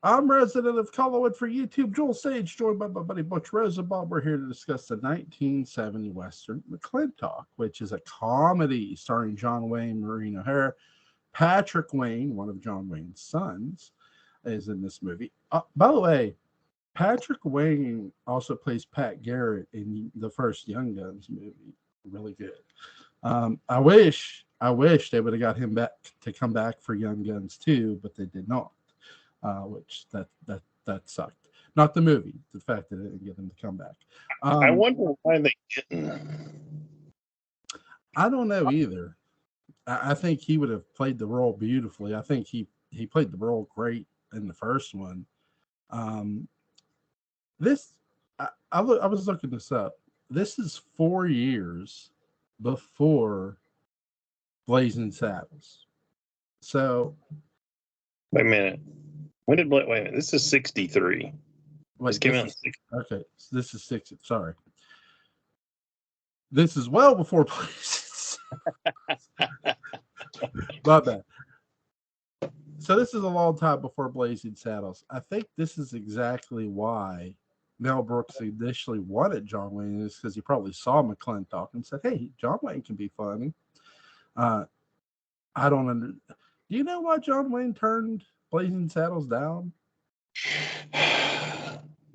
I'm resident of Collinwood for YouTube, Joel Sage, joined by my buddy Butch Rosenbalm. We're here to discuss the 1970 Western McLinTock, which is a comedy starring John Wayne, Maureen O'Hara. Patrick Wayne, one of John Wayne's sons, is in this movie. By the way, Patrick Wayne also plays Pat Garrett in the first Young Guns movie. Really good. I wish they would have got him back to come back for Young Guns too, but they did not. Which that sucked. Not the movie, the fact that they didn't get him to come back. I wonder why they didn't. I don't know either. I think he would have played the role beautifully. I think he played the role great in the first one. I was looking this up. This is 4 years before Blazing Saddles. So wait a minute. Wait a minute. This is 63. This came out in 60. Okay, so this is 60. Sorry. This is well before Blazing. My bad. So this is a long time before Blazing Saddles. I think this is exactly why Mel Brooks initially wanted John Wayne, is because he probably saw McLinTock and said, "Hey, John Wayne can be funny." I don't Do you know why John Wayne turned Blazing Saddles down?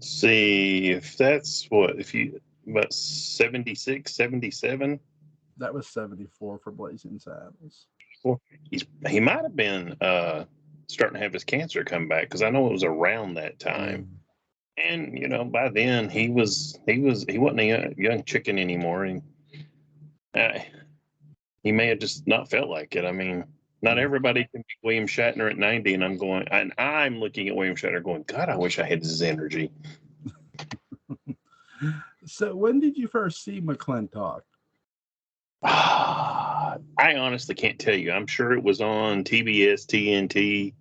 See, if that's about 76, 77? That was 74 for Blazing Saddles. Well, he might have been starting to have his cancer come back, because I know it was around that time. And by then he wasn't a young chicken anymore, and he may have just not felt like it. I mean, not everybody can be William Shatner at 90, and I'm looking at William Shatner going, God, I wish I had his energy. So when did you first see McLinTock? I honestly can't tell you. I'm sure it was on TBS, TNT,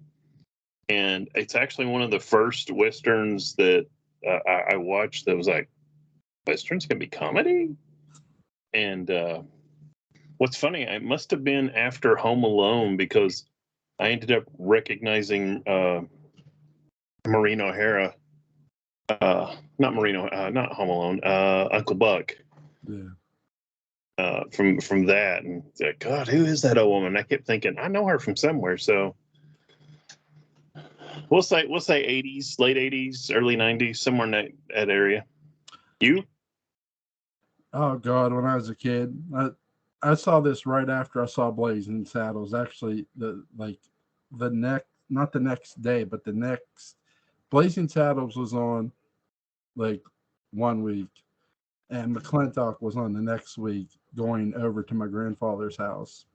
and it's actually one of the first Westerns that I watched that was like, Westerns can be comedy? And what's funny, it must have been after Home Alone, because I ended up recognizing Maureen O'Hara. Not Home Alone. Uncle Buck. Yeah. From that, and God, who is that old woman? I kept thinking I know her from somewhere. So we'll say 80s, late 80s, early 90s, somewhere in that area. You? Oh God, when I was a kid, I saw this right after I saw Blazing Saddles. Actually, not the next day, but the next Blazing Saddles was on like 1 week, and McLinTock was on the next week, going over to my grandfather's house.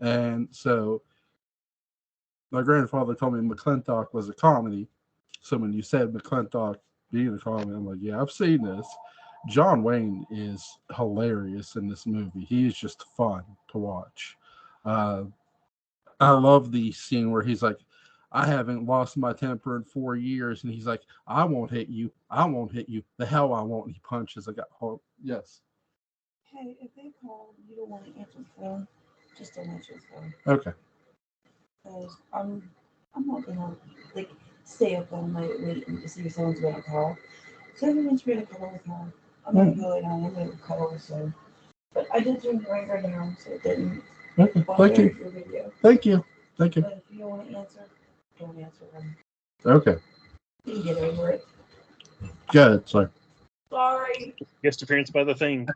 And so my grandfather told me McLinTock was a comedy. So when you said McLinTock being a comedy, I'm like, yeah, I've seen this. John Wayne is hilarious in this movie. He is just fun to watch. I love the scene where he's like, I haven't lost my temper in 4 years. And he's like, I won't hit you. I won't hit you. The hell I won't. And he punches. I got hope. Yes. Hey, if they call, you don't want to answer the phone, just don't answer the phone. Okay. Because I'm not gonna stay up all night waiting to see if someone's gonna call. So everyone's gonna call with her. I'm not going on. I'm gonna call. So, but I did turn the ringer down, so it didn't. Okay. Thank you. Your video. Thank you. But if you don't want to answer, don't answer them. Okay. You can get over it. Good. Sorry. Sorry. Guest appearance by the Thing.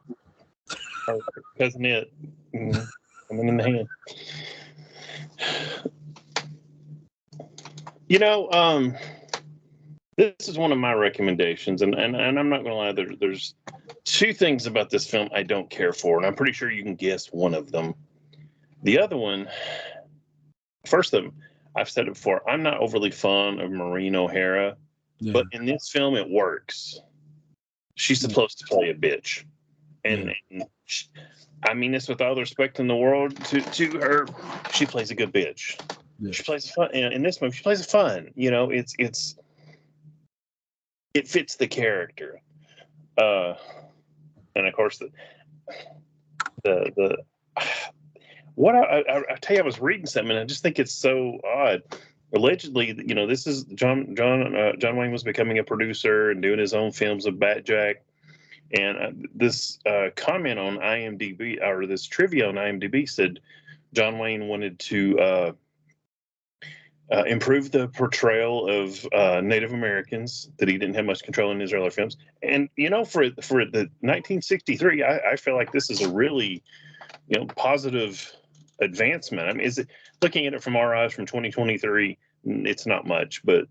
Cousin It. Coming in the hand. This is one of my recommendations, and I'm not going to lie. There's two things about this film I don't care for, and I'm pretty sure you can guess one of them. The other one, first of them, I've said it before, I'm not overly fond of Maureen O'Hara, but in this film it works. She's supposed to play a bitch, and I mean this with all the respect in the world to her. She plays a good bitch. Yeah. She plays fun in this movie. She plays it fun. It fits the character, and of course the what I tell you, I was reading something, and I just think it's so odd. allegedly, this is John Wayne was becoming a producer and doing his own films of Batjack. And this comment on IMDb, or this trivia on IMDb, said John Wayne wanted to improve the portrayal of Native Americans, that he didn't have much control in his earlier films. And for the 1963, I feel like this is a really positive advancement. I mean, is it, looking at it from our eyes from 2023, it's not much, but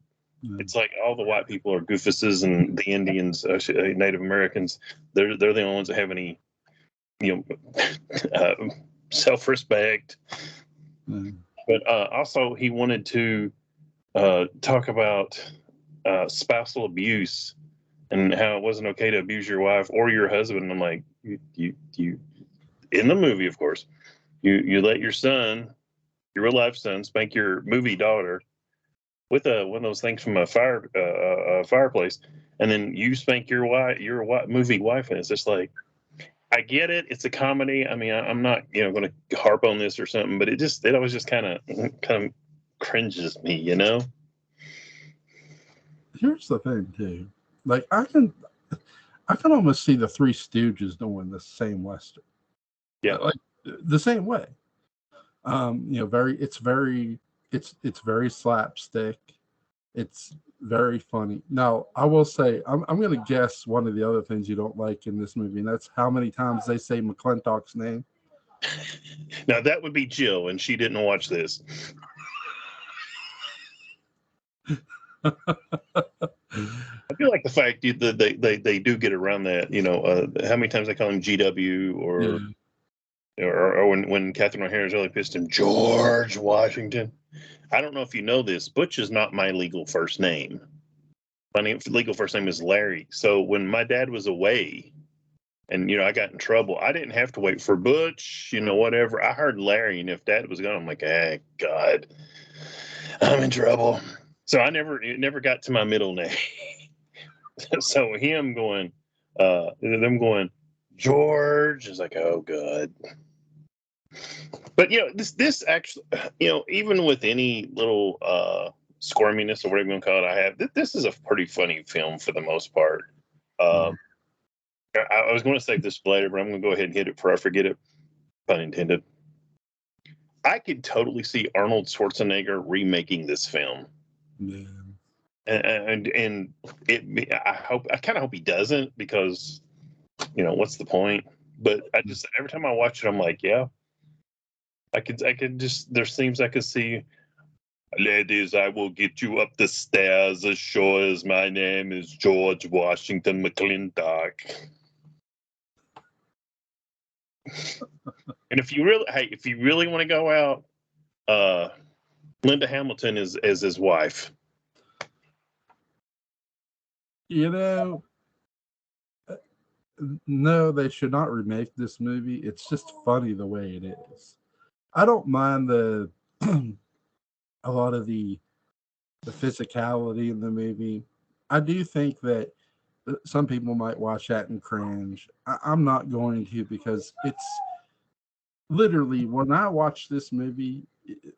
it's like all the white people are goofuses, and the Indians, Native Americans, they're the only ones that have any self-respect. But also, he wanted to talk about spousal abuse and how it wasn't okay to abuse your wife or your husband. I'm like, you in the movie, of course, you let your son, your real life son, spank your movie daughter with one of those things from a fireplace, and then you spank your movie wife, and it's just like, I get it. It's a comedy. I mean, I'm not, going to harp on this or something, but it always just kind of cringes me, Here's the thing too. Like I can almost see the Three Stooges doing the same Western. Yeah. Like the same way. It's very slapstick. It's very funny. Now, I will say, I'm going to guess one of the other things you don't like in this movie, and that's how many times they say McLinTock's name. Now, that would be Jill, and she didn't watch this. I feel like the fact that they do get around that, how many times they call him GW, or when Catherine O'Hara's really pissed him, George Washington. I don't know if you know this, Butch is not my legal first name. My legal first name is Larry. So when my dad was away and, I got in trouble, I didn't have to wait for Butch, whatever. I heard Larry, and if Dad was gone, I'm like, God, I'm in trouble. So it never got to my middle name. So them going, George, is like, oh, God. But this actually, even with any little squirminess or whatever you want to call it, this is a pretty funny film for the most part. I was going to save this for later, but I'm going to go ahead and hit it before I forget it. Pun intended. I could totally see Arnold Schwarzenegger remaking this film. Yeah. And I kind of hope he doesn't, because what's the point? But every time I watch it, I'm like, yeah. I could just, there's themes I could see. Ladies, I will get you up the stairs as sure as my name is George Washington McLinTock. And if you really want to go out, Linda Hamilton is his wife. No, they should not remake this movie. It's just funny the way it is. I don't mind a lot of the physicality in the movie. I do think that some people might watch that and cringe. I'm not going to, because it's literally, when I watched this movie,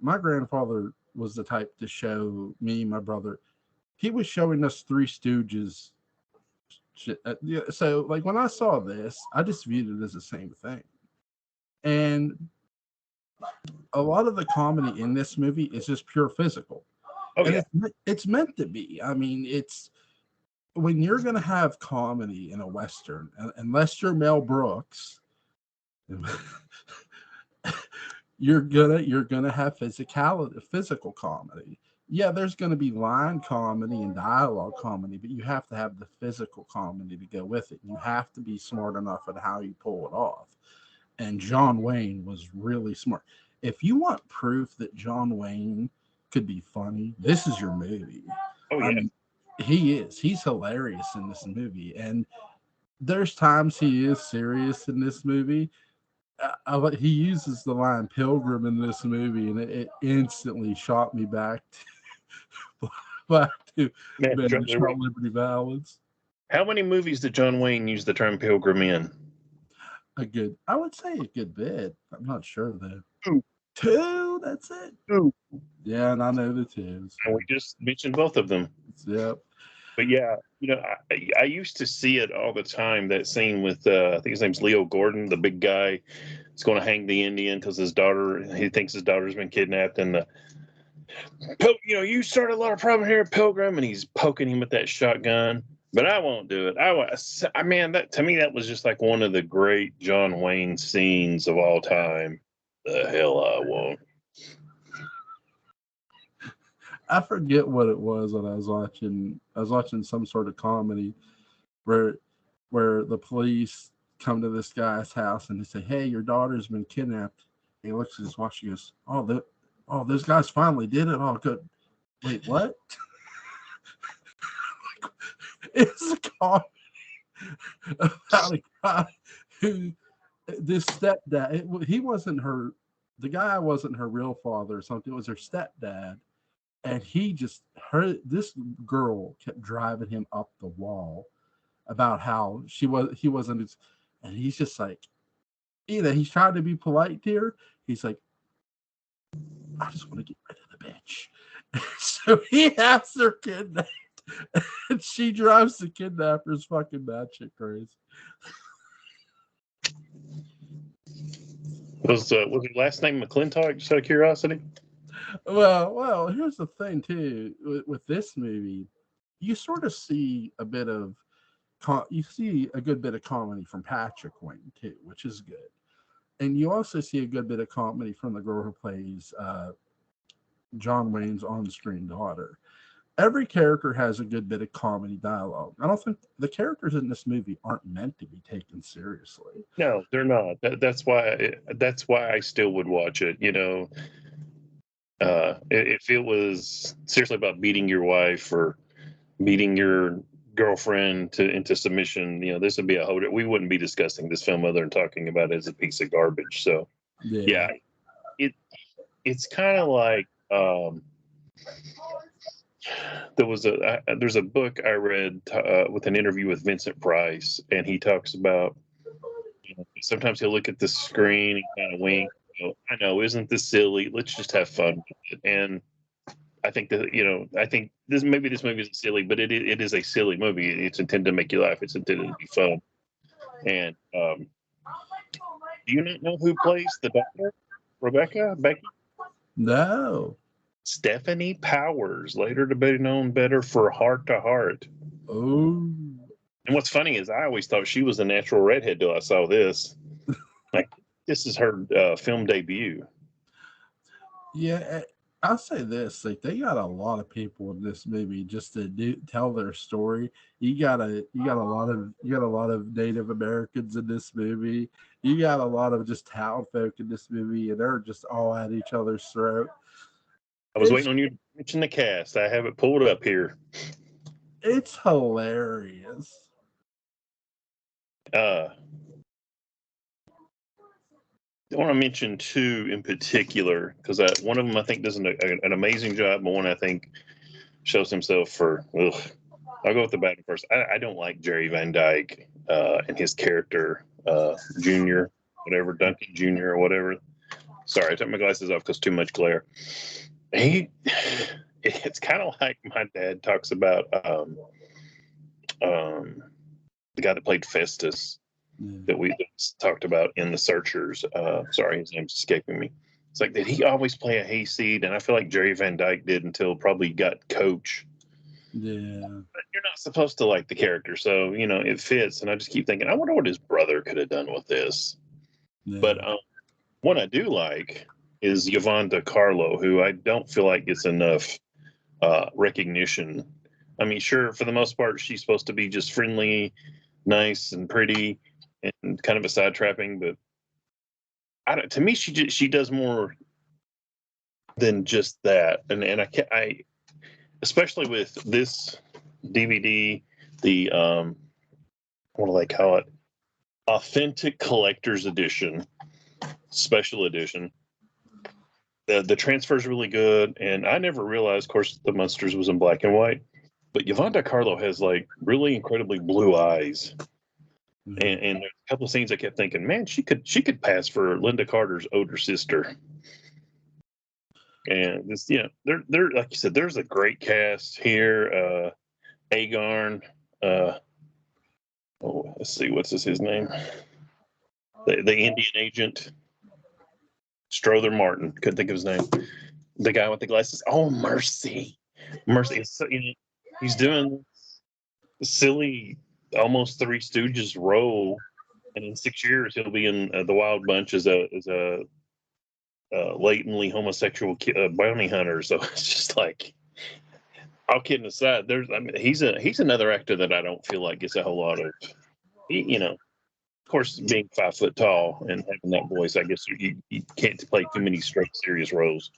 my grandfather was the type to show me, my brother. He was showing us Three Stooges. So, like, when I saw this, I just viewed it as the same thing. And a lot of the comedy in this movie is just pure physical. Oh, and yeah. it's meant to be. I mean, it's when you're going to have comedy in a Western, unless you're Mel Brooks, you're gonna have physical comedy. Yeah, there's going to be line comedy and dialogue comedy, but you have to have the physical comedy to go with it. You have to be smart enough at how you pull it off. And John Wayne was really smart. If you want proof that John Wayne could be funny, this is your movie. Oh, yeah. I mean, he's hilarious in this movie, and there's times he is serious in this movie. He uses the line "pilgrim" in this movie, and it instantly shot me back to Liberty Ballads. How many movies did John Wayne use the term pilgrim in? I would say a good bit. I'm not sure though. 2. That's it. Two. Yeah, and I know the 2s. And we just mentioned both of them. Yep. But yeah, I used to see it all the time. That scene with I think his name's Leo Gordon, the big guy. He's going to hang the Indian because he thinks his daughter's been kidnapped, and you started a lot of problem here, Pilgrim, and he's poking him with that shotgun. But I won't do it. Man, that to me that was just like one of the great John Wayne scenes of all time. The hell I won't. I forget what it was when I was watching. I was watching some sort of comedy where the police come to this guy's house and they say, "Hey, your daughter's been kidnapped." And he looks at his watch and goes, "Oh, those guys finally did it. Oh, good. Wait, what?" It's a comedy about a guy who this stepdad. He wasn't her. The guy wasn't her real father or something. It was her stepdad. And this girl kept driving him up the wall about how he wasn't, and he's just like, he's trying to be polite to her. He's like, I just want to get rid of the bitch. So he has her kidnapped, and she drives the kidnappers fucking batshit crazy. Was her last name McLinTock? Just out of curiosity. Well, here's the thing too with this movie, you sort of see a bit of you see a good bit of comedy from Patrick Wayne too, which is good, and you also see a good bit of comedy from the girl who plays John Wayne's on-screen daughter. Every character has a good bit of comedy dialogue. I don't think the characters in this movie aren't meant to be taken seriously. No, they're not. That's why I still would watch it. If it was seriously about beating your wife or beating your girlfriend into submission, this would be we wouldn't be discussing this film other than talking about it as a piece of garbage. So yeah, it's kind of like there's a book I read with an interview with Vincent Price, and he talks about sometimes he'll look at the screen and kind of wink. I know, isn't this silly? Let's just have fun with it. And I think that I think this movie isn't silly, but it is a silly movie. It's intended to make you laugh. It's intended to be fun. And do you not know who plays the daughter, Becky? No. Stephanie Powers, later to be known better for Heart to Heart. Oh. And what's funny is I always thought she was a natural redhead till I saw this. Like, this is her film debut. Yeah, I'll say this: like, they got a lot of people in this movie just to tell their story. You got a lot of Native Americans in this movie. You got a lot of just town folk in this movie, and they're just all at each other's throat. I was waiting on you to mention the cast. I have it pulled up here. It's hilarious. I want to mention two in particular because one of them I think does an amazing job, but one I think shows himself for. I'll go with the bad one first. I don't like Jerry Van Dyke and his character, Junior, whatever, Duncan Junior or whatever. Sorry, I took my glasses off because too much glare. It's kind of like my dad talks about the guy that played Festus that we talked about in The Searchers. Sorry, his name's escaping me. It's like, did he always play a hayseed? And I feel like Jerry Van Dyke did until probably got Coach. Yeah. But you're not supposed to like the character, so it fits. And I just keep thinking, I wonder what his brother could have done with this. Yeah. But one I do like is Yvonne Carlo, who I don't feel like gets enough recognition. I mean, sure, for the most part, she's supposed to be just friendly, nice, and pretty, and kind of a side trapping. But to me, she does more than just that. And I especially with this DVD, the what do they call it? Authentic Collector's Edition, Special Edition. The transfer is really good, and I never realized, of course, the Munsters was in black and white, but Yvonne Carlo has like really incredibly blue eyes, and there's a couple of scenes I kept thinking, man, she could pass for Linda Carter's older sister. And this, they're like you said, there's a great cast here. Agarn, let's see, what's his name? The Indian agent, Strother Martin. Couldn't think of his name. The guy with the glasses. Oh, Mercy. So, he's doing silly, almost Three Stooges role, and in 6 years he'll be in The Wild Bunch as a latently homosexual bounty hunter. So it's just like, all kidding aside, he's another actor that I don't feel like gets a whole lot of, of course, being 5 foot tall and having that voice, I guess you can't play too many straight serious roles.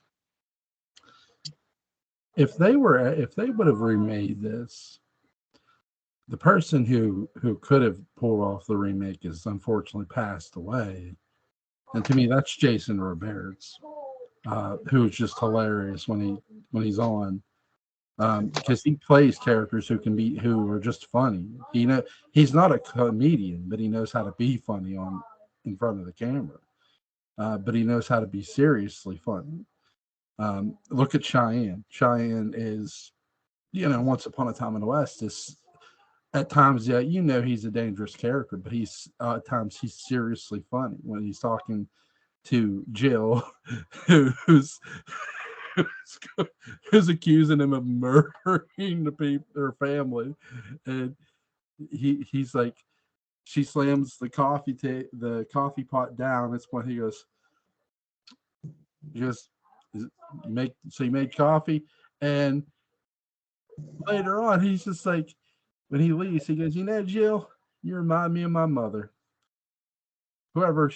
If they would have remade this, the person who could have pulled off the remake is unfortunately passed away, and to me that's Jason Robards, who's just hilarious when he's on, because he plays characters who are just funny. He's not a comedian, but he knows how to be funny in front of the camera, but he knows how to be seriously funny. Look at Cheyenne. Cheyenne is, Once Upon a Time in the West is at times, he's a dangerous character, but at times he's seriously funny when he's talking to Jill, who's accusing him of murdering their family, and he's like, she slams the coffee pot down. That's when he goes, you made coffee, and later on he's just like, when he leaves, he goes, Jill, you remind me of my mother. Whoever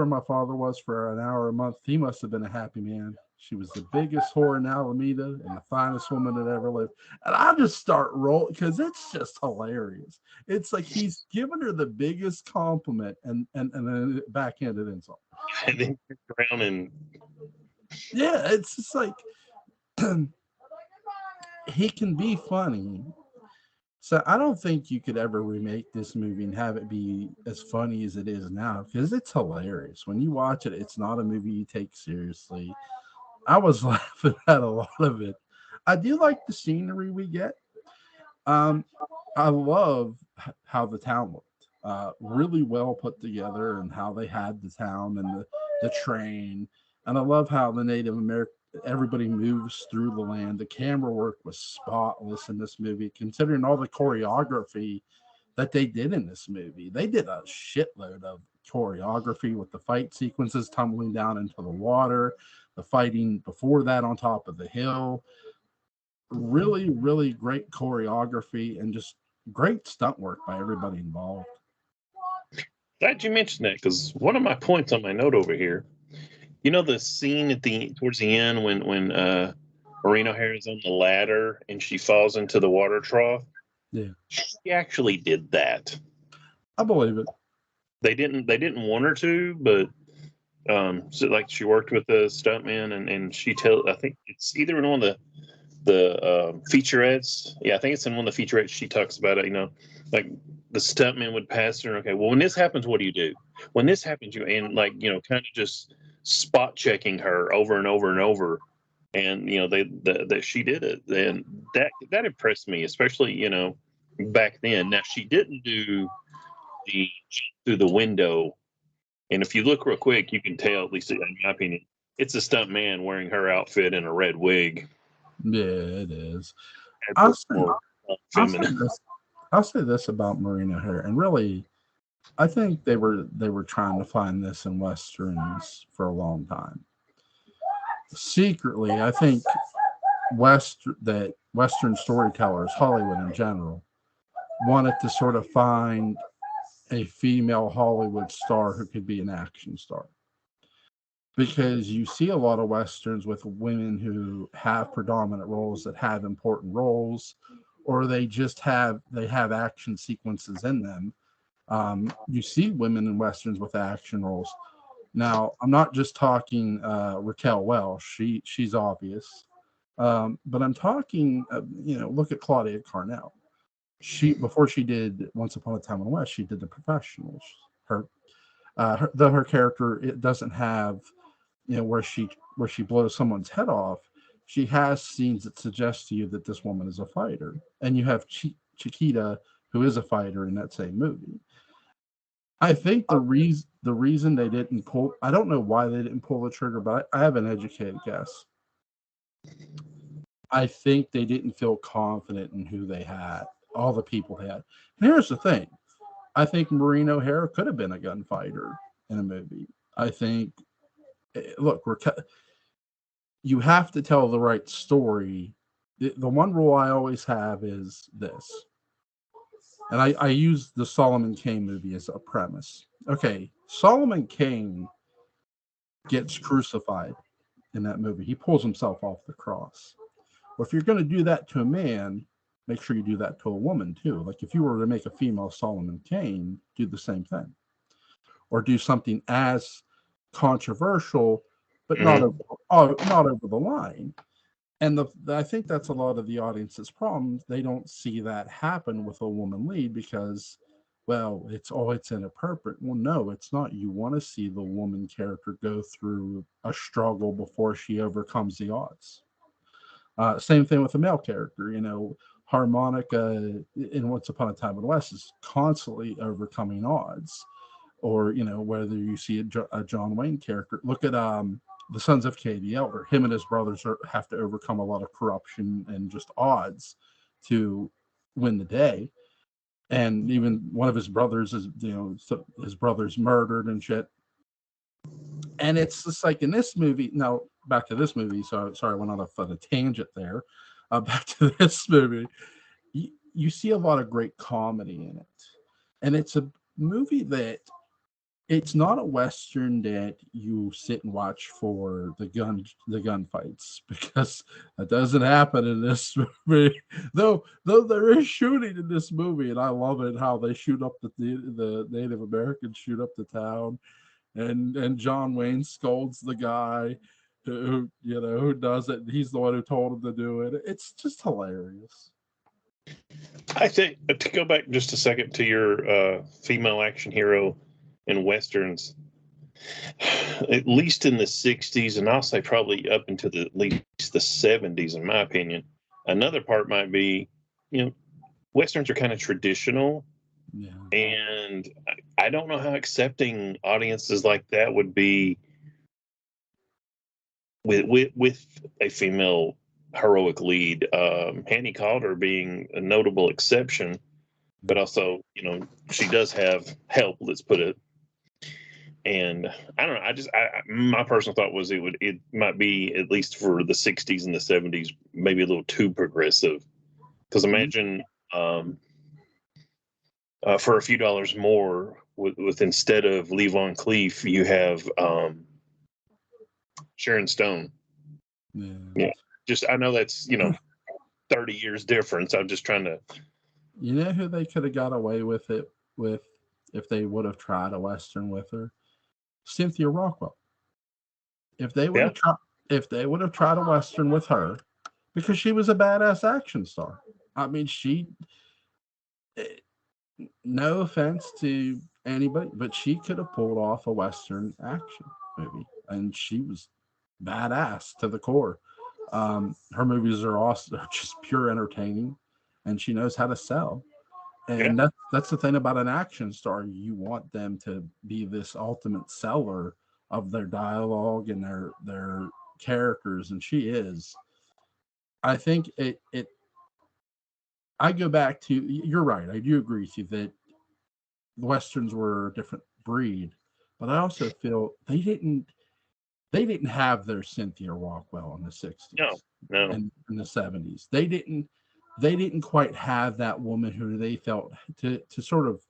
my father was for an hour a month, he must have been a happy man. She was the biggest whore in Alameda and the finest woman that ever lived. And I just start rolling because it's just hilarious. It's like he's giving her the biggest compliment and then backhanded insult. And then around and yeah, it's just like he can be funny. So I don't think you could ever remake this movie and have it be as funny as it is now, because it's hilarious. When you watch it, it's not a movie you take seriously. I was laughing at a lot of it. I do like the scenery we get. I love how the town looked. Really well put together, and how they had the town and the train. And I love how the Native American, everybody moves through the land. The camera work was spotless in this movie, considering all the choreography that they did in this movie. They did a shitload of choreography with the fight sequences tumbling down into the water, the fighting before that on top of the hill. Really, really great choreography and just great stunt work by everybody involved. Glad you mentioned that, because one of my points on my note over here, the scene towards the end when Maureen O'Hara is on the ladder and she falls into the water trough. Yeah, she actually did that. I believe it. They didn't want her to, but so like she worked with the stuntman, and I think it's either in one of the featurettes. Yeah, I think it's in one of the featurettes. She talks about it. Like the stuntman would pass her. Okay, well, when this happens, what do you do? When this happens, kind of just spot checking her over and over and over, and that she did it, and that impressed me, especially back then. Now she didn't do the through the window, and if you look real quick, you can tell, at least in my opinion, it's a stunt man wearing her outfit in a red wig. Yeah, it is. I'll say this about Maureen O'Hara, and really, I think they were trying to find this in westerns for a long time. Secretly, I think Western storytellers, Hollywood in general, wanted to sort of find a female Hollywood star who could be an action star. Because you see a lot of westerns with women who have predominant roles, that have important roles, or they have action sequences in them. You see women in westerns with action roles. Now, I'm not just talking Raquel Welch. She's obvious, but I'm talking. Look at Claudia Carnell. Before she did Once Upon a Time in the West, she did The Professionals. Though her character, it doesn't have, where she where she blows someone's head off, she has scenes that suggest to you that this woman is a fighter, and you have Chiquita, who is a fighter in that same movie. I think the reason they didn't pull, I don't know why they didn't pull the trigger, but I have an educated guess. I think they didn't feel confident in who they had, all the people they had. And here's the thing: I think Maureen O'Hara could have been a gunfighter in a movie. I think, look, you have to tell the right story. The one rule I always have is this, and I use the Solomon Kane movie as a premise. Okay, Solomon Kane gets crucified in that movie. He pulls himself off the cross. Well, if you're going to do that to a man, make sure you do that to a woman too. Like if you were to make a female Solomon Kane, do the same thing, or do something as controversial, but not over the line. And I think that's a lot of the audience's problem. They don't see that happen with a woman lead because, well, it's inappropriate. Well, no, it's not. You want to see the woman character go through a struggle before she overcomes the odds. Same thing with the male character. Harmonica in Once Upon a Time in the West is constantly overcoming odds. Or, whether you see a John Wayne character. Look at the Sons of K the Elder. Him and his brothers have to overcome a lot of corruption and just odds to win the day. And even one of his brothers is, his brother's murdered and shit. And it's just like in this movie. Now, back to this movie. So sorry, I went off on a tangent there. Back to this movie. You see a lot of great comedy in it. And it's a movie that it's not a Western that you sit and watch for the gunfights, because that doesn't happen in this movie. Though there is shooting in this movie, and I love it how they shoot up the Native Americans shoot up the town, and John Wayne scolds the guy who does it. He's the one who told him to do it. It's just hilarious. I think to go back just a second to your female action hero in Westerns, at least in the 60s, and I'll say probably up into at least the 70s, in my opinion. Another part might be, Westerns are kind of traditional. Yeah. And I don't know how accepting audiences like that would be with a female heroic lead. Annie Calder being a notable exception, but also, she does have help, let's put it. And I don't know. My personal thought was it might be, at least for the 60s and the 70s, maybe a little too progressive. Because imagine for a few dollars more, with instead of Lee Von Cleef, you have Sharon Stone. Yeah. Just, I know that's 30 years difference. I'm just trying to. You know who they could have got away with it with if they would have tried a Western with her? Cynthia Rockwell. If they would have tried a Western with her, because she was a badass action star. I mean, no offense to anybody, but she could have pulled off a Western action movie, and she was badass to the core. Her movies are awesome. They're just pure entertaining, and she knows how to sell. And that's the thing about an action star. You want them to be this ultimate seller of their dialogue and their characters, and she is. I think I go back to, you're right. I do agree with you that Westerns were a different breed, but I also feel they didn't have their Cynthia Rockwell in the 60s. No. And in the 70s. They didn't quite have that woman who they felt, to sort of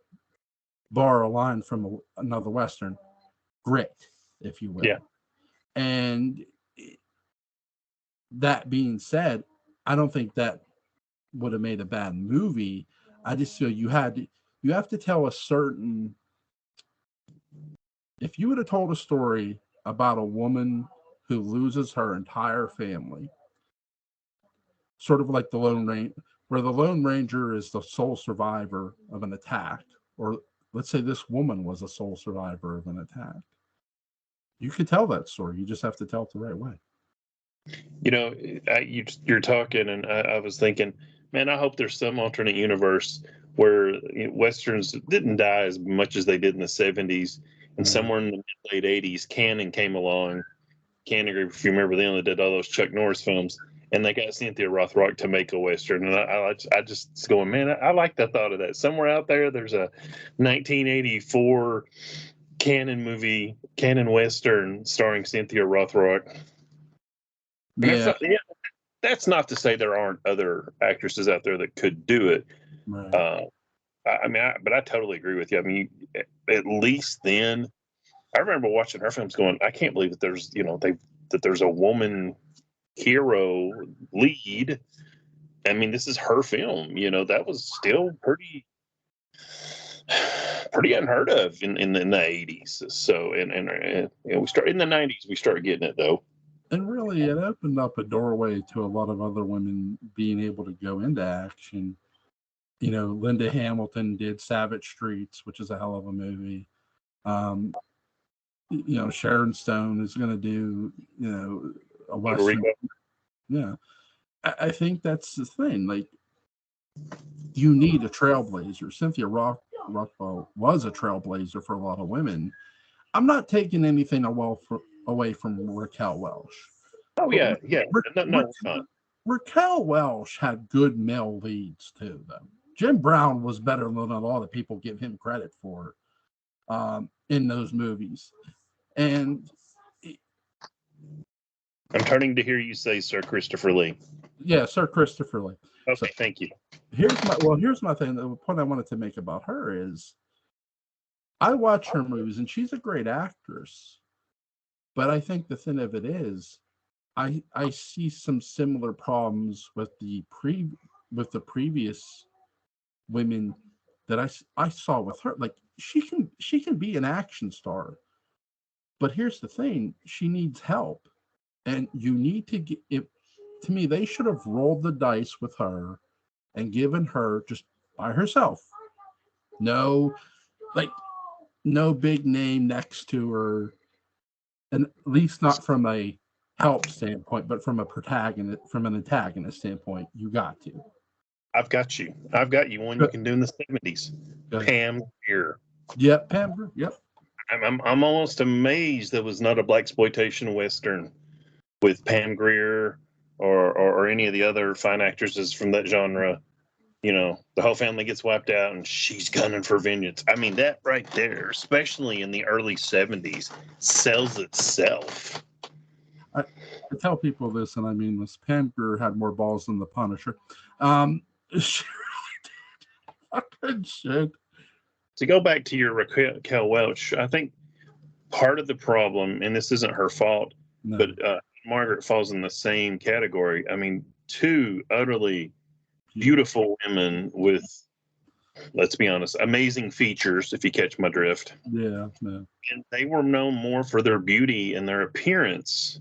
borrow a line from another Western, grit, if you will. Yeah. And that being said, I don't think that would have made a bad movie. I just feel you have to tell a certain. If you would have told a story about a woman who loses her entire family, sort of like the Lone Ranger, where the Lone Ranger is the sole survivor of an attack, or let's say this woman was a sole survivor of an attack. You could tell that story. You just have to tell it the right way. You know, you're talking, and I was thinking, man, I hope there's some alternate universe where westerns didn't die as much as they did in the '70s, and somewhere in the late '80s, Cannon came along. Cannon Group, if you remember them, they did all those Chuck Norris films, and they got Cynthia Rothrock to make a western. And I just going, man, I like the thought of that. Somewhere out there, there's a 1984 Cannon western starring Cynthia Rothrock. Yeah. That's not to say there aren't other actresses out there that could do it. Right. But I totally agree with you. I mean, at least then, I remember watching her films, going, I can't believe that there's a woman hero lead. I mean, this is her film. That was still pretty unheard of in the '80s. So, and we start in the '90s. We started getting it though. And really, it opened up a doorway to a lot of other women being able to go into action. Linda Hamilton did Savage Streets, which is a hell of a movie. Sharon Stone is going to do, a Western. Yeah. I think that's the thing. Like, you need a trailblazer. Cynthia Rothrock was a trailblazer for a lot of women. I'm not taking anything away from Raquel Welch. Oh yeah. No, Raquel Welch had good male leads too, though. Jim Brown was better than a lot of people give him credit for in those movies. And I'm turning to hear you say Sir Christopher Lee. Yeah, Sir Christopher Lee. Okay, thank you. Here's my thing. The point I wanted to make about her is I watch her movies and she's a great actress. But I think the thing of it is I see some similar problems with the previous women that I saw with her. Like, she can be an action star, but here's the thing: she needs help, and you need to get it. To me, they should have rolled the dice with her and given her just by herself. No big name next to her, and at least not from a help standpoint, but from an antagonist standpoint. You got to. I've got you. One you can do in the '70s. Pam Grier. Yep, Pam Grier. Yep. I'm almost amazed there was not a blaxploitation western with Pam Grier or any of the other fine actresses from that genre. The whole family gets wiped out and she's gunning for vengeance. I mean, that right there, especially in the early '70s, sells itself. I tell people this, and I mean this: Pam Grier had more balls than the Punisher. She really did. Shit. To go back to your Raquel Welch, I think part of the problem, and this isn't her fault, but Margaret falls in the same category. I mean, two utterly beautiful women with, let's be honest, amazing features, if you catch my drift. Yeah. And they were known more for their beauty and their appearance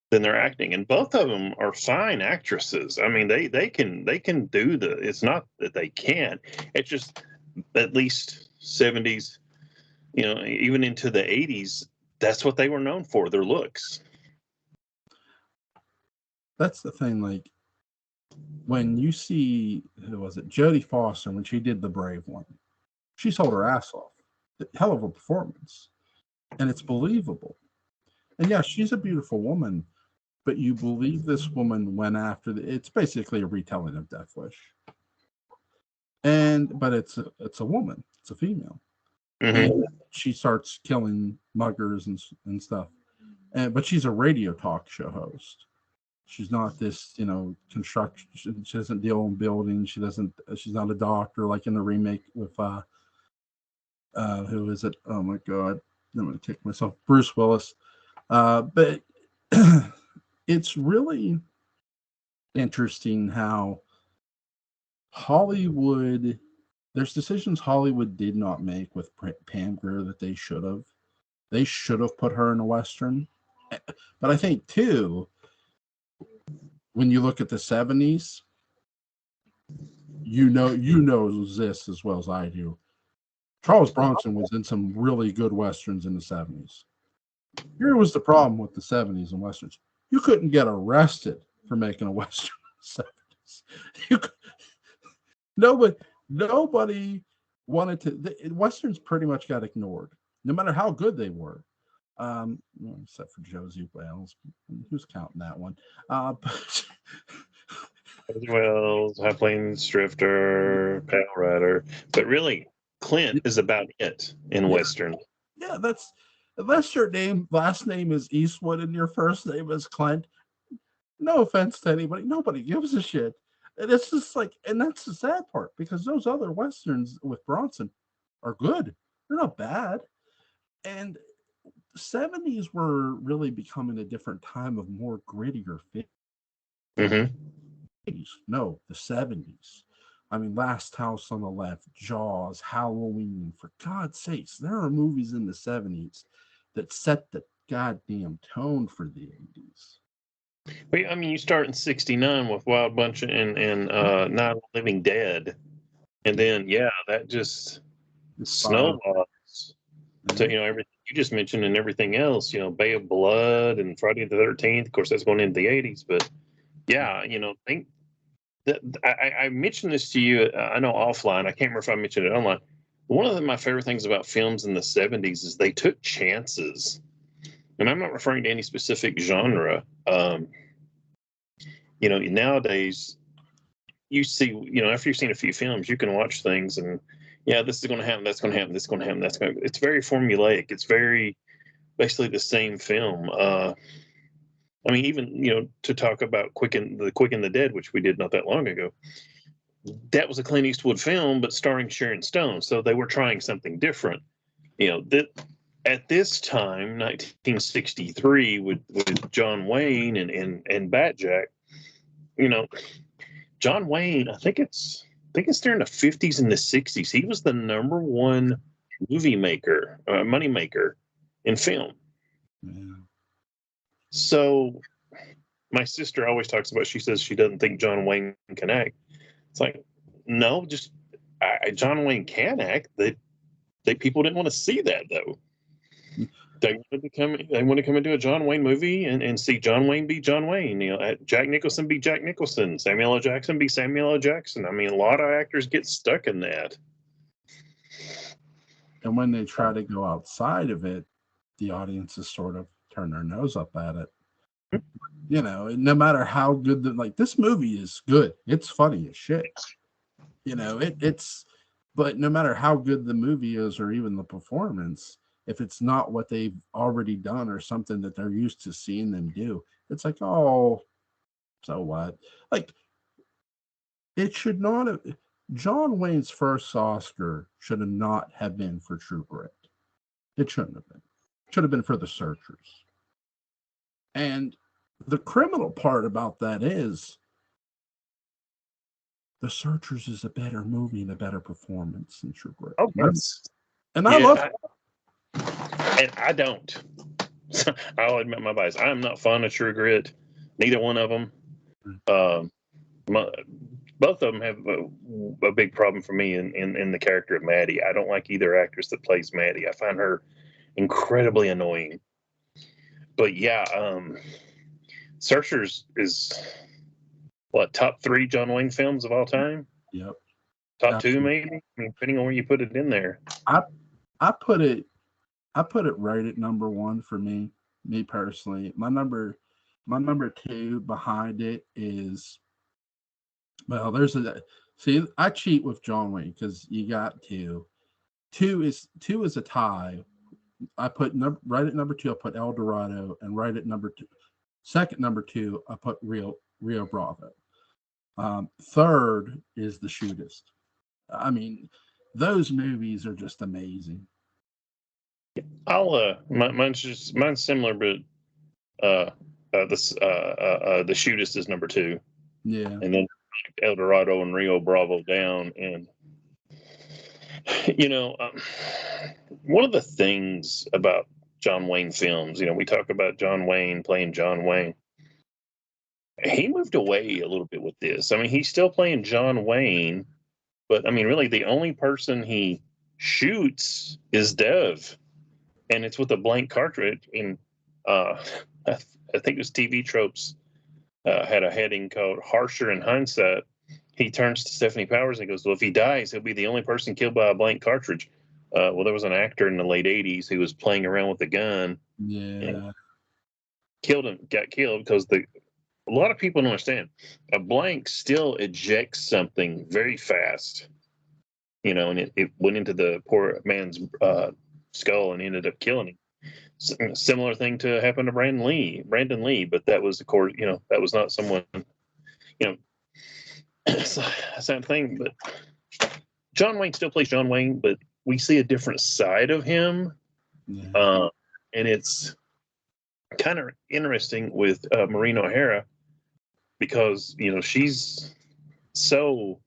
than their acting. And both of them are fine actresses. I mean, they can do it's not that they can't. It's just, at least '70s, even into the '80s, that's what they were known for, their looks. That's the thing. Like, when you see, who was it, Jodie Foster, when she did The Brave One, she sold her ass off. Hell of a performance, and it's believable. And yeah, she's a beautiful woman, but you believe this woman went after it's basically a retelling of Death Wish. But it's a woman, it's a female. Mm-hmm. And she starts killing muggers and stuff. But she's a radio talk show host. She's not this, construction. She doesn't deal in buildings. She's not a doctor like in the remake with who is it? Oh my God, I'm gonna kick myself. Bruce Willis. But it's really interesting how Hollywood, there's decisions Hollywood did not make with Pam Grier that they should have. They should have put her in a Western. But I think too, when you look at the '70s, you know this as well as I do. Charles Bronson was in some really good Westerns in the '70s. Here was the problem with the 70s and westerns. You couldn't get arrested for making a western in the 70s. You could, nobody wanted to. Westerns pretty much got ignored, no matter how good they were. Except for Josie Wales, who's counting that one? But Wells, High Plains Drifter, Pale Rider, but really, Clint is about it in Western. yeah, that's unless your last name is Eastwood and your first name is Clint. No offense to anybody, nobody gives a shit. And it's just like, and that's the sad part because those other westerns with Bronson are good. They're not bad. And the 70s were really becoming a different time of more grittier Mm-hmm. No, the 70s. I mean, Last House on the Left, Jaws, Halloween. For God's sakes, there are movies in the 70s that set the goddamn tone for the 80s. But, I mean, you start in '69 with Wild Bunch and Night of the Living Dead, and then that just snowballs to everything you just mentioned and everything else. Bay of Blood and Friday the 13th. Of course, that's going into the '80s, but think that I mentioned this to you. I know offline. I can't remember if I mentioned it online. One of my favorite things about films in the '70s is they took chances, and I'm not referring to any specific genre. Nowadays you see, after you've seen a few films, you can watch things and this is going to happen, that's going to happen, this is going to happen, that's going to. It's very formulaic. It's very basically the same film. I mean, even to talk about Quick and the Dead, which we did not that long ago. That was a Clint Eastwood film, but starring Sharon Stone. So they were trying something different. At this time, 1963, with John Wayne and Batjack, John Wayne, I think it's during the 50s and the 60s. He was the number one movie maker, money maker in film. Yeah. So my sister always talks about, she says she doesn't think John Wayne can act. It's like, no, just John Wayne can act. They people didn't want to see that though. They want to come into a John Wayne movie and see John Wayne be John Wayne. Jack Nicholson be Jack Nicholson. Samuel L. Jackson be Samuel L. Jackson. I mean, a lot of actors get stuck in that. And when they try to go outside of it, the audiences sort of turn their nose up at it. No matter how good this movie is good, it's funny as shit. It's but no matter how good the movie is or even the performance, if it's not what they've already done or something that they're used to seeing them do, it's like, oh, so what? Like, it should not have. John Wayne's first Oscar should have not have been for True Grit. It shouldn't have been. It should have been for The Searchers. And the criminal part about that is The Searchers is a better movie and a better performance than True Grit. Oh, yes. And I love it. And I don't. I'll admit my bias. I am not fond of True Grit. Neither one of them. Both of them have a big problem for me in the character of Maddie. I don't like either actress that plays Maddie. I find her incredibly annoying. But Searchers is top 3 John Wayne films of all time? Yep. Top Absolutely. 2 maybe? I mean, depending on where you put it in there. I put it right at number 1 for me personally. My number 2 behind it is, well, I cheat with John Wayne because you got 2. 2 is a tie. I put right at number 2, I put El Dorado, and right at number 2, second number 2, I put Rio Bravo. Third is The Shootist. I mean, those movies are just amazing. Mine's similar, but The Shootist is number 2. Yeah, and then El Dorado and Rio Bravo down. And one of the things about John Wayne films, we talk about John Wayne playing John Wayne. He moved away a little bit with this. I mean, he's still playing John Wayne, but I mean, really, the only person he shoots is Dev. and it's with a blank cartridge. And I think it was TV Tropes had a heading called "Harsher in Hindsight." He turns to Stephanie Powers and goes, "Well, if he dies, he'll be the only person killed by a blank cartridge." Well, there was an actor in the late '80s who was playing around with a gun. Yeah. Got killed because a lot of people don't understand. A blank still ejects something very fast, and it went into the poor man's skull and ended up killing him. Similar thing to happen to Brandon Lee, but that was, of course, that was not someone, same thing. But John Wayne still plays John Wayne, but we see a different side of him. Yeah. And it's kind of interesting with Maureen O'Hara because, she's so,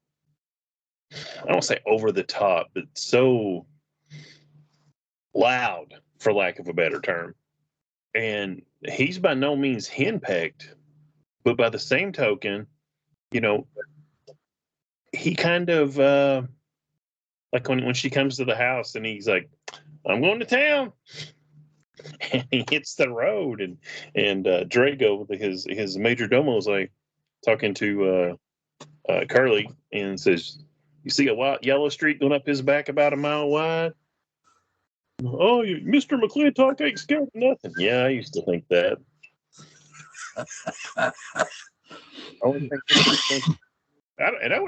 I don't say over the top, but so loud, for lack of a better term. And he's by no means henpecked, but by the same token, he kind of, like when she comes to the house and he's like, "I'm going to town." And he hits the road, and Drago, his major domo, is like talking to Curly and says, "You see a white yellow streak going up his back about a mile wide?" "Oh, Mr. McLinTock ain't scared of nothing." Yeah, I used to think that. I wouldn't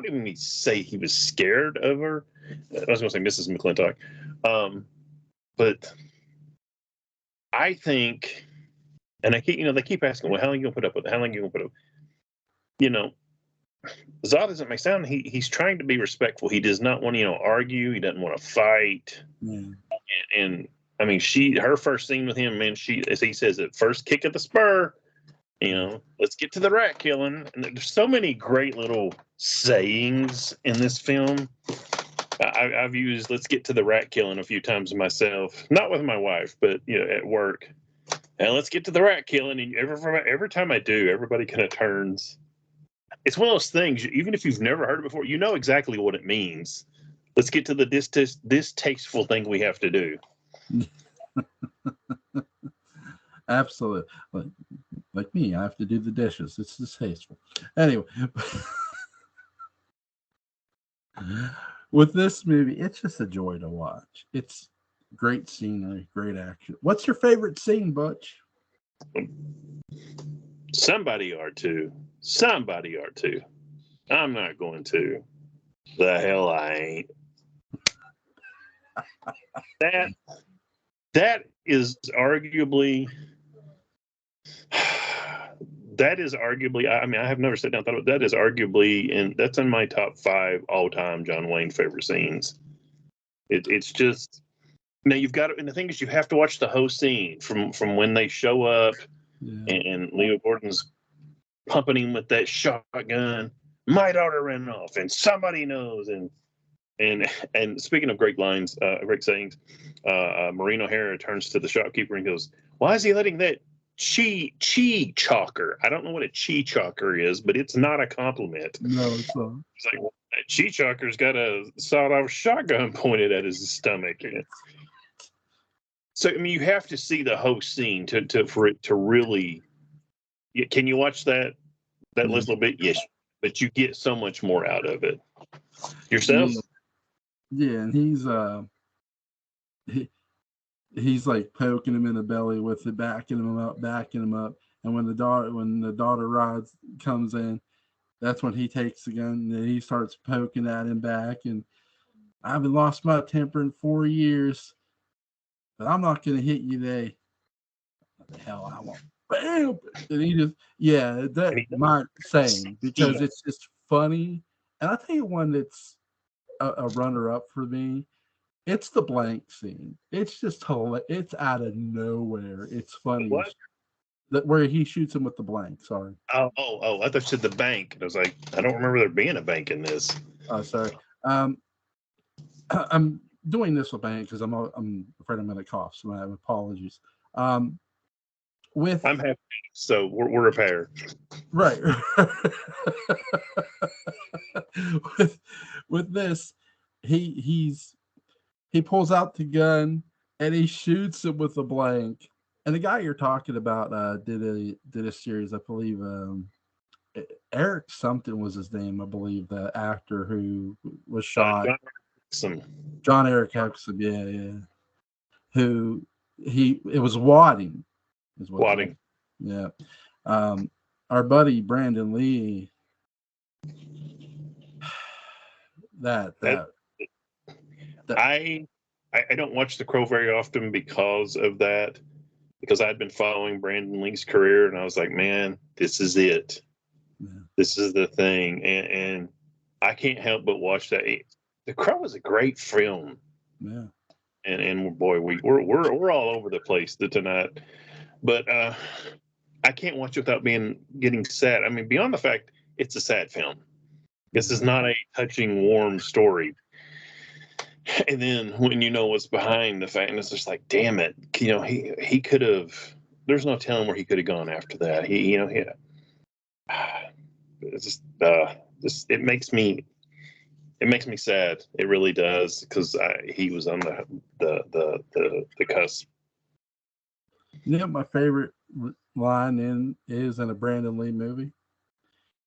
even say he was scared of her. I was going to say Mrs. McLinTock. But I think, and they keep asking, "Well, how long are you going to put up with it? How long are you going to put up?" As odd as it may sound, he's trying to be respectful. He does not want to, argue. He doesn't want to fight. Yeah. And I mean, her first scene with him, man, as he says it, first kick of the spur, let's get to the rat killing. And there's so many great little sayings in this film. I've used "let's get to the rat killing" a few times myself, not with my wife, but at work. And "let's get to the rat killing," and every time I do, everybody kind of turns. It's one of those things, even if you've never heard it before, you know exactly what it means. Let's get to the distasteful thing we have to do. Absolutely. Like me, I have to do the dishes. It's distasteful. Anyway. With this movie, it's just a joy to watch. It's great scenery, great action. What's your favorite scene, Butch? Somebody are too. I'm not going to. The hell I ain't. That is arguably. I mean, I have never sat down and thought about that. Is arguably, and that's in my top 5 all-time John Wayne favorite scenes. It's just, now you've got to, and the thing is, you have to watch the whole scene from when they show up, and Leo Gordon's pumping him with that shotgun. "My daughter ran off, and somebody knows." And speaking of great lines, great sayings, Maureen O'Hara turns to the shopkeeper and goes, "Why is he letting that chi chalker?" I don't know what a chi chalker is, but it's not a compliment. No, it's not. It's like, "Well, that chi chalker's got a sawed-off shotgun pointed at his stomach." So I mean, you have to see the whole scene for it to really. Can you watch that little bit? Yes, but you get so much more out of it. Yourself? Yeah, and he's like poking him in the belly with it, backing him up. And when the daughter comes in, that's when he takes the gun and he starts poking at him back. And "I haven't lost my temper in 4 years, but I'm not going to hit you today." "What the hell I want?" Bam! And he just, that's my saying, because it's just funny. And I tell you one that's a runner-up for me. It's the blank scene. It's just hilarious. It's out of nowhere. It's funny. What? Where he shoots him with the blank. Sorry. Oh! I thought you said the bank. I was like, I don't remember there being a bank in this. Oh, sorry. I'm doing this with bank because I'm afraid I'm going to cough. So I have apologies. I'm happy, so we're a pair. Right. with this, he pulls out the gun and he shoots him with a blank. And the guy you're talking about did a series, I believe. Eric something was his name, I believe. The actor who was shot. John Eric Hexum, yeah. Who it was Wadding, is what. Wadding. Yeah. Our buddy Brandon Lee. I don't watch The Crow very often because of that. Because I'd been following Brandon Lee's career, and I was like, man, this is it. Yeah. This is the thing, and I can't help but watch that. The Crow is a great film. Yeah. And boy, we're all over the place tonight. But I can't watch it without getting sad. I mean, beyond the fact it's a sad film. This is not a touching, warm story. And then when you know what's behind the fact, and it's just like, damn it, he could have. There's no telling where he could have gone after that. It's just it makes me sad. It really does, because he was on the cusp. My favorite line is in a Brandon Lee movie.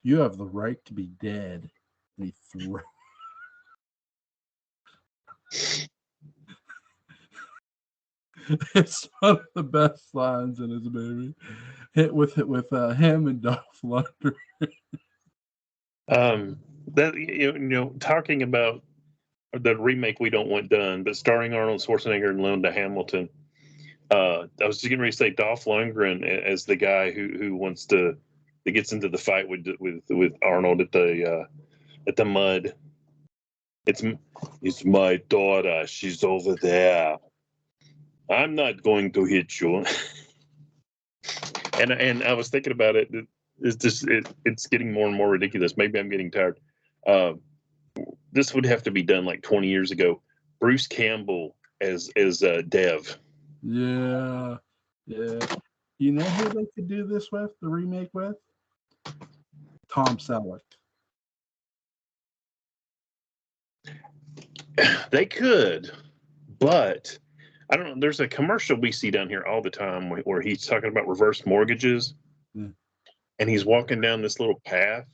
You have the right to be dead. And he threw. It's one of the best lines in his movie. Hit with him and Dolph Lundgren. That talking about the remake we don't want done, but starring Arnold Schwarzenegger and Linda Hamilton. I was just getting ready to say Dolph Lundgren as the guy who gets into the fight with Arnold at the mud. It's my daughter. She's over there. I'm not going to hit you. and I was thinking about it. It's getting more and more ridiculous. Maybe I'm getting tired. This would have to be done like 20 years ago. Bruce Campbell as Dev. Yeah. You know who they could do this with, the remake with? Tom Selleck. They could, but I don't know. There's a commercial we see down here all the time where he's talking about reverse mortgages, and he's walking down this little path.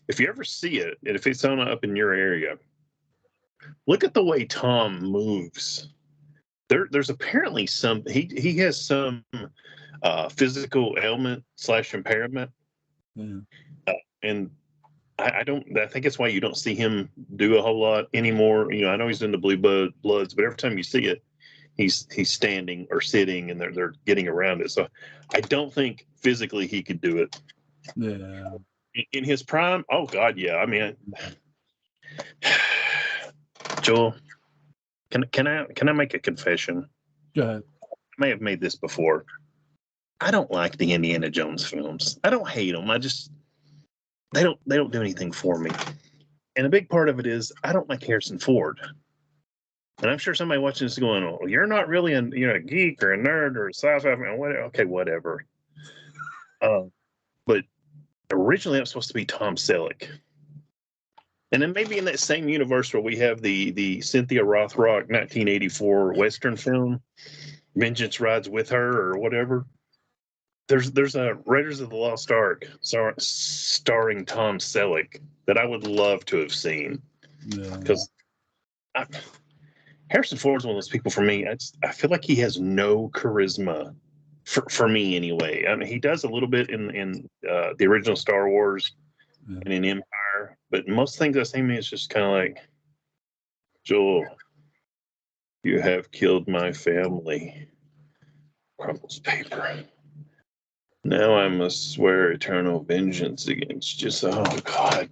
If you ever see it, and if it's on up in your area, look at the way Tom moves. There's apparently he has some physical ailment / impairment, and I think it's why you don't see him do a whole lot anymore. I know he's in the Blue Bloods, but every time you see it, he's standing or sitting, and they're getting around it. So I don't think physically he could do it. Yeah. In his prime, oh God, yeah. I mean, Joel, can I make a confession? Go ahead. I may have made this before. I don't like the Indiana Jones films. I don't hate them. They don't do anything for me. And a big part of it is I don't like Harrison Ford. And I'm sure somebody watching this is going, "Oh, you're not really a geek or a nerd or a sci-fi fan." Okay, whatever. But originally, it was supposed to be Tom Selleck. And then maybe in that same universe where we have the Cynthia Rothrock 1984 Western film, Vengeance Rides with Her or whatever. There's a Raiders of the Lost Ark starring Tom Selleck that I would love to have seen. Because Harrison Ford's one of those people for me. I feel like he has no charisma for me anyway. I mean, he does a little bit in the original Star Wars and in Empire, but most things I see me is just kind of like, Joel, you have killed my family. Crumbles paper. Now I must swear eternal vengeance against you. Oh God!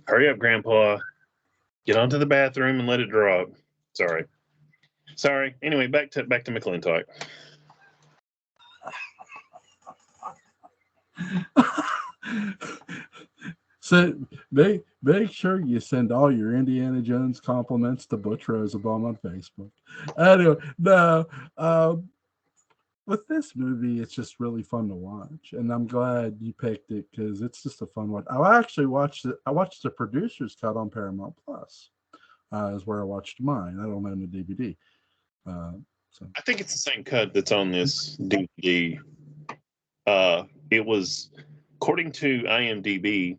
Hurry up, Grandpa. Get onto the bathroom and let it drop. Sorry. Anyway, back to McLinTock. So make sure you send all your Indiana Jones compliments to Butch Rosenbalm on Facebook. Anyway, no. With this movie, it's just really fun to watch, and I'm glad you picked it because it's just a fun one. I actually watched it. I watched the producer's cut on Paramount Plus. Is where I watched mine. I don't own the DVD, So I think it's the same cut that's on this DVD. It was, according to IMDb,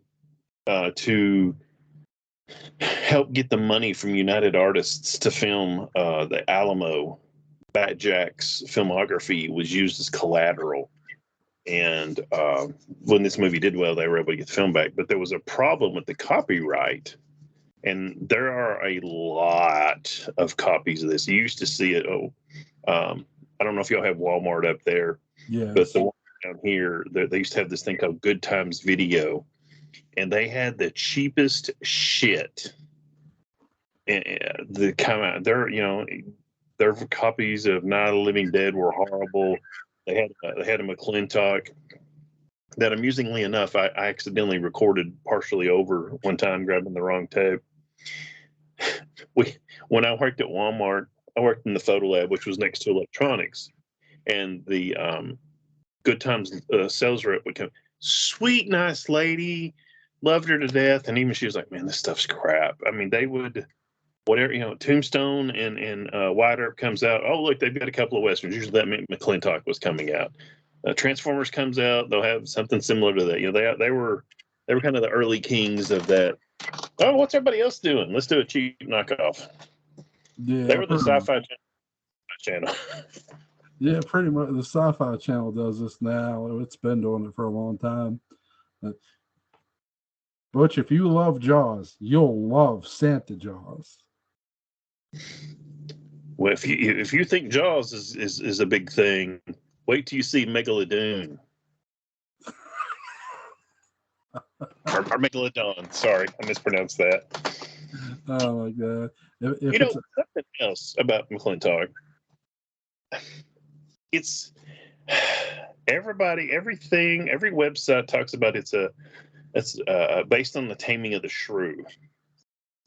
to help get the money from United Artists to film the Alamo. Bat Jack's filmography was used as collateral. And when this movie did well, they were able to get the film back. But there was a problem with the copyright. And there are a lot of copies of this. You used to see it. I don't know if y'all have Walmart up there, but yes, the one down here, they used to have this thing called Good Times Video, and they had the cheapest shit. The come out their copies of Night of the Living Dead were horrible. They had a McLinTock that, amusingly enough, I accidentally recorded partially over one time, grabbing the wrong tape. When I worked at Walmart, I worked in the photo lab, which was next to electronics, and the Good Times sales rep would come. Sweet, nice lady, loved her to death, and even she was like, "Man, this stuff's crap." I mean, they would, whatever, Tombstone and Wide Earp comes out. Oh, look, they've got a couple of westerns. Usually that meant McLinTock was coming out. Transformers comes out, they'll have something similar to that. They were kind of the early kings of that. Oh, what's everybody else doing? Let's do a cheap knockoff. yeah, They were the pretty much. sci-fi channel. Yeah, pretty much. The Sci-Fi Channel does this now. It's been doing it for a long time. Butch, if you love Jaws, you'll love Santa Jaws. Well, if you think Jaws is a big thing, wait till you see Megalodon. or Megalodon. Sorry, I mispronounced that. Oh my god! If it's Something else about McLinTock. It's everything. Every website talks about it's based on the Taming of the Shrew.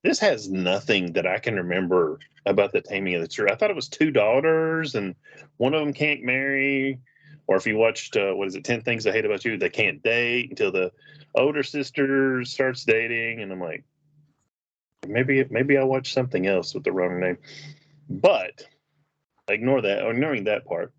This has nothing that I can remember about the Taming of the Shrew. I thought it was two daughters and one of them can't marry. Or if you watched, 10 Things I Hate About You, they can't date until the older sister starts dating. And I'm like, maybe I watched something else with the wrong name. But ignoring that part.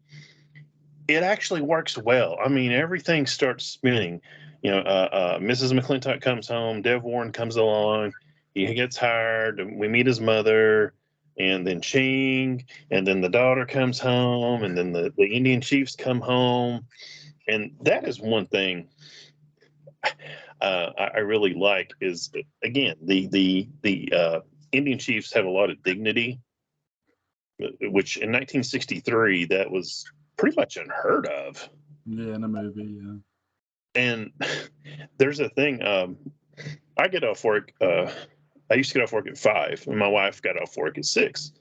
It actually works well. I mean, everything starts spinning. Mrs. McLinTock comes home. Dev Warren comes along. He gets hired. And we meet his mother, and then Ching, and then the daughter comes home, and then the Indian chiefs come home, and that is one thing I really like. Is again the Indian chiefs have a lot of dignity, which in 1963 that was pretty much unheard of. yeah, in a movie, yeah. And there's a thing. I get off work. I used to get off work at 5, and my wife got off work at 6.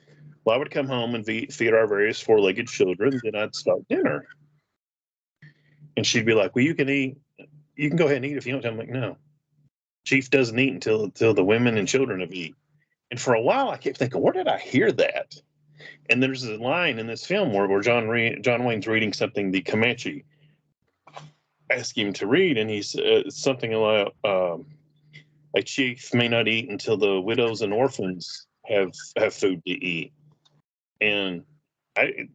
Well, I would come home and feed our various four-legged children. Then I'd start dinner, and she'd be like, "Well, you can eat. You can go ahead and eat if you want to." I'm like, "No, Chief doesn't eat until the women and children have eaten." And for a while, I kept thinking, "Where did I hear that?" And there's a line in this film where John Wayne's reading something the Comanche asked him to read, and he's something like, "A chief may not eat until the widows and orphans have food to eat." And I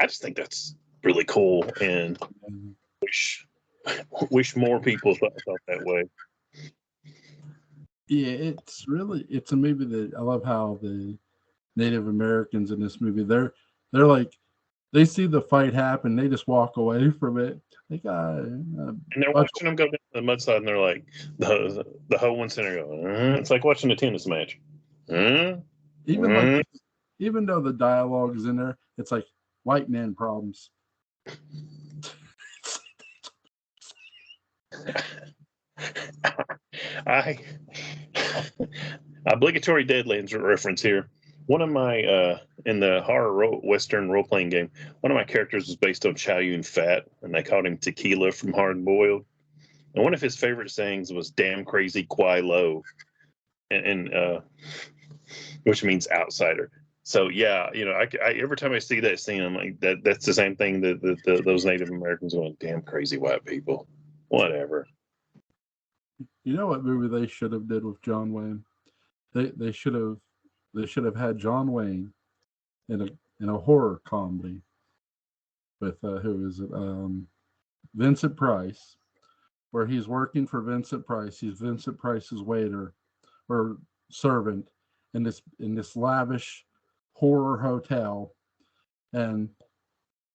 just think that's really cool, and wish more people thought that way. Yeah, it's a movie that I love how the Native Americans in this movie they're like they see the fight happen, they just walk away from it. Like And they're watching them go down the mudslide, and they're like, the whole one center going, it's like watching a tennis match. even like even though the dialogue is in there, it's like white man problems. I obligatory Deadlands reference here. One of my in the horror Western role playing game, one of my characters was based on Chow Yun Fat, and they called him Tequila from Hard Boiled. And one of his favorite sayings was "Damn crazy Kwai Lo," and which means outsider. So yeah, I every time I see that scene, I'm like, that's the same thing that those Native Americans going, "Damn crazy white people," whatever. You know what movie they should have did with John Wayne? They should have had John Wayne in a horror comedy with who is it? Vincent Price, where he's working for Vincent Price. He's Vincent Price's waiter or servant in this lavish horror hotel, and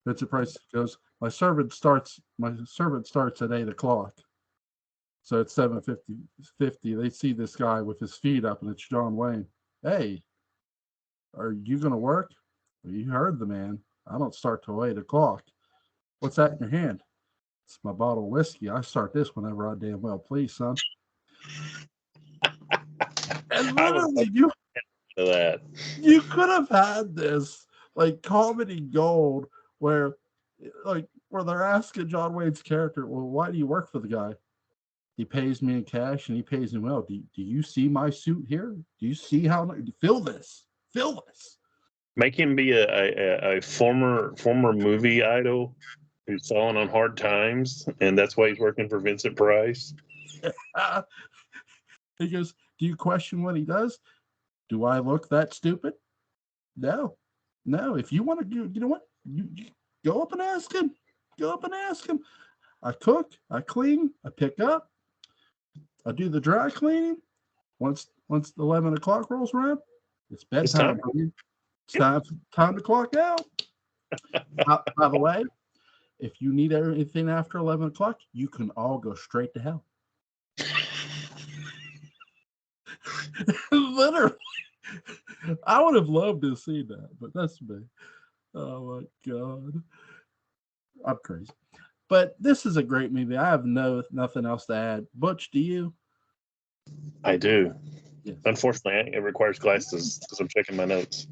Vincent Price goes, My servant starts at 8 o'clock. So it's 7:50. They see this guy with his feet up, and it's John Wayne. Hey, are you gonna work? Well, you heard the man. I don't start till 8 o'clock. What's that in your hand? It's my bottle of whiskey. I start this whenever I damn well please, son. And literally, you could have had this like comedy gold where they're asking John Wayne's character, well, why do you work for the guy? He pays me in cash and he pays me well. Do you see my suit here? Do you see how fill this? Make him be a former movie idol who's fallen on hard times, and that's why he's working for Vincent Price. He goes, do you question what he does? Do I look that stupid? No. If you want to do, you know what? You go up and ask him. I cook, I clean, I pick up, I do the dry cleaning. Once 11 o'clock rolls around, it's bedtime. It's time to clock out. By the way, if you need anything after 11 o'clock, you can all go straight to hell. Literally. I would have loved to see that, but that's me. Oh my God. I'm crazy. But this is a great movie. I have nothing else to add. Butch, do you? I do. Yes. Unfortunately, it requires glasses because I'm checking my notes.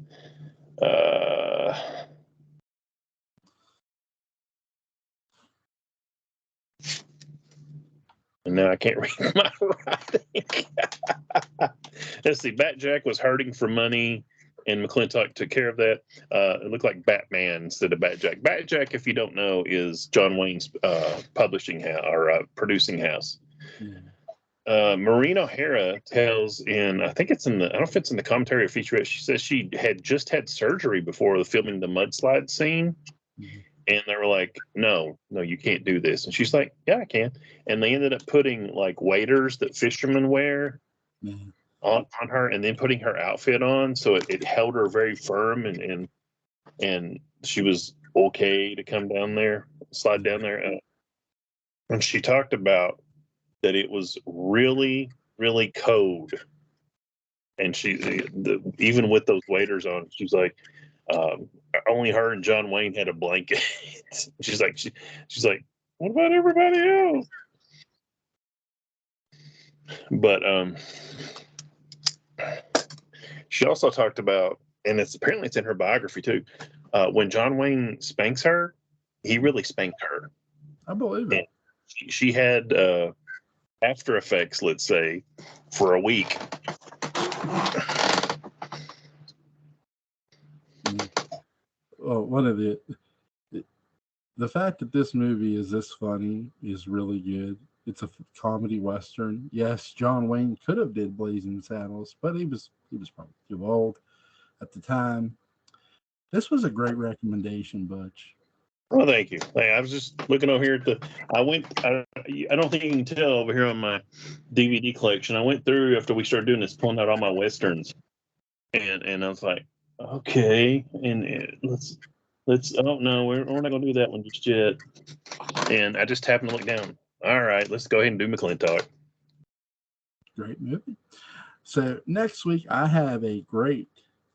And now I can't read my writing. Let's see. Bat-Jack was hurting for money, and McLinTock took care of that. It looked like Batman instead of Bat-Jack. Bat-Jack, if you don't know, is John Wayne's publishing house or producing house. Yeah. Maureen O'Hara tells I think it's in I don't know if it's in the commentary or featurette. She says she had just had surgery before filming the mudslide scene. Mm-hmm. And they were like, no, you can't do this. And she's like, yeah, I can. And they ended up putting like waders that fishermen wear on her, and then putting her outfit on. So it held her very firm, and she was okay to come down there, slide down there. And she talked about that it was really, really cold. And even with those waders on, she's like, only her and John Wayne had a blanket. she's like, what about everybody else? But she also talked about, and apparently it's in her biography too, when John Wayne spanks her, he really spanked her. I believe it. She had after effects, let's say, for a week. Well, one of the fact that this movie is this funny is really good. It's a comedy western. Yes, John Wayne could have did Blazing Saddles, but he was probably too old at the time. This was a great recommendation, Butch. Well, thank you. I was just looking over here at I don't think you can tell over here on my DVD collection. I went through after we started doing this, pulling out all my westerns, and I was like, okay, and let's. Oh no, we're not gonna do that one just yet. And I just happened to look down. All right, let's go ahead and do McLinTock. Great movie. So next week I have a great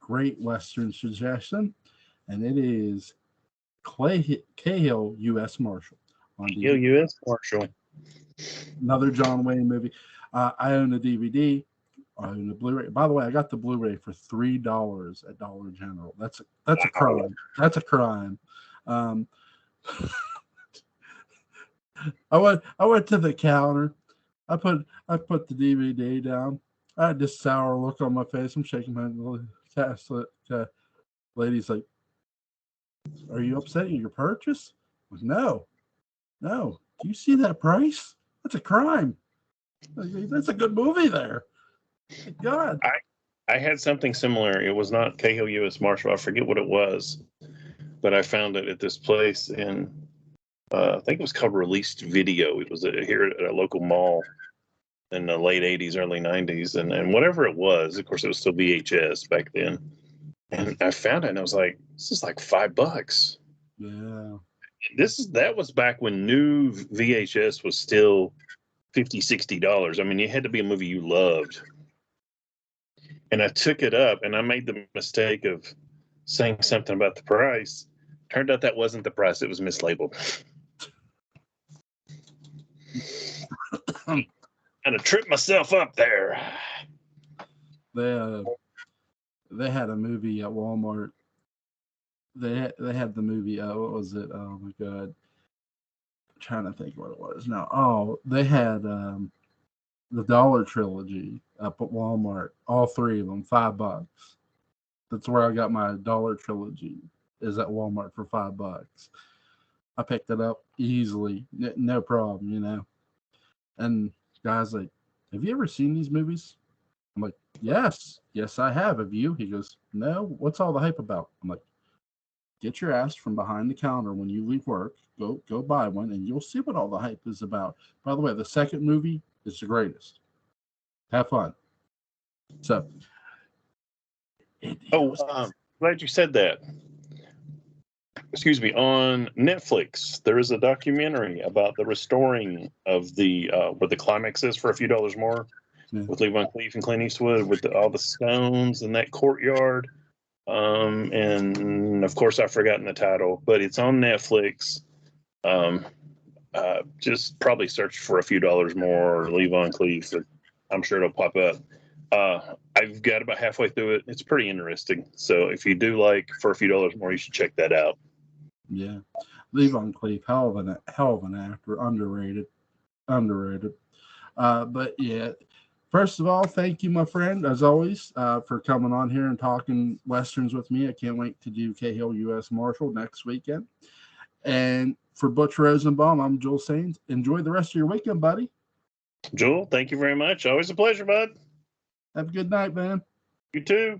western suggestion, and it is Cahill U.S. Marshal on DVD. Cahill U.S. Marshal. Another John Wayne movie. I own a DVD. I own a Blu-ray. By the way, I got the Blu-ray for $3 at Dollar General. That's a crime. That's a crime. I went to the counter. I put the DVD down. I had this sour look on my face. I'm shaking my head. Lady's like, "Are you upset at your purchase?" I'm like, no. Do you see that price? That's a crime. That's a good movie there. God. I had something similar. It was not Cahill U.S. Marshal. I forget what it was, but I found it at this place in, I think it was called Released Video. It was here at a local mall in the late 80s, early 90s. And whatever it was, of course, it was still VHS back then. And I found it and I was like, this is like $5. Yeah. That was back when new VHS was still $50, $60. I mean, it had to be a movie you loved. And I took it up and I made the mistake of saying something about the price. Turned out that wasn't the price, it was mislabeled. Kind of tripped myself up there. They had a movie at Walmart. They had the movie. What was it? Oh my god! I'm trying to think what it was now. Oh, they had the Dollar Trilogy up at Walmart. All three of them, $5. That's where I got my Dollar Trilogy. Is at Walmart for $5. I picked it up easily, no problem, you know. And guys like, have you ever seen these movies? I'm like, yes, I have. Have you? He goes, no. What's all the hype about? I'm like, get your ass from behind the counter when you leave work. Go buy one, and you'll see what all the hype is about. By the way, the second movie is the greatest. Have fun. So, Glad you said that. Excuse me. On Netflix, there is a documentary about the restoring of the where the climax is for a few dollars more, with Lee Von Cleef and Clint Eastwood, with all the stones in that courtyard. And of course, I've forgotten the title, but it's on Netflix. Just probably search for a few dollars more or Lee Von Cleef. I'm sure it'll pop up. I've got about halfway through it. It's pretty interesting. So if you do like for a few dollars more, you should check that out. Yeah, Lee Von Cleef, hell of an actor, underrated. But yeah, first of all, thank you, my friend, as always, for coming on here and talking Westerns with me. I can't wait to do Cahill U.S. Marshal next weekend. And for Butch Rosenbalm, I'm Joel Sains. Enjoy the rest of your weekend, buddy. Joel, thank you very much. Always a pleasure, bud. Have a good night, man. You too.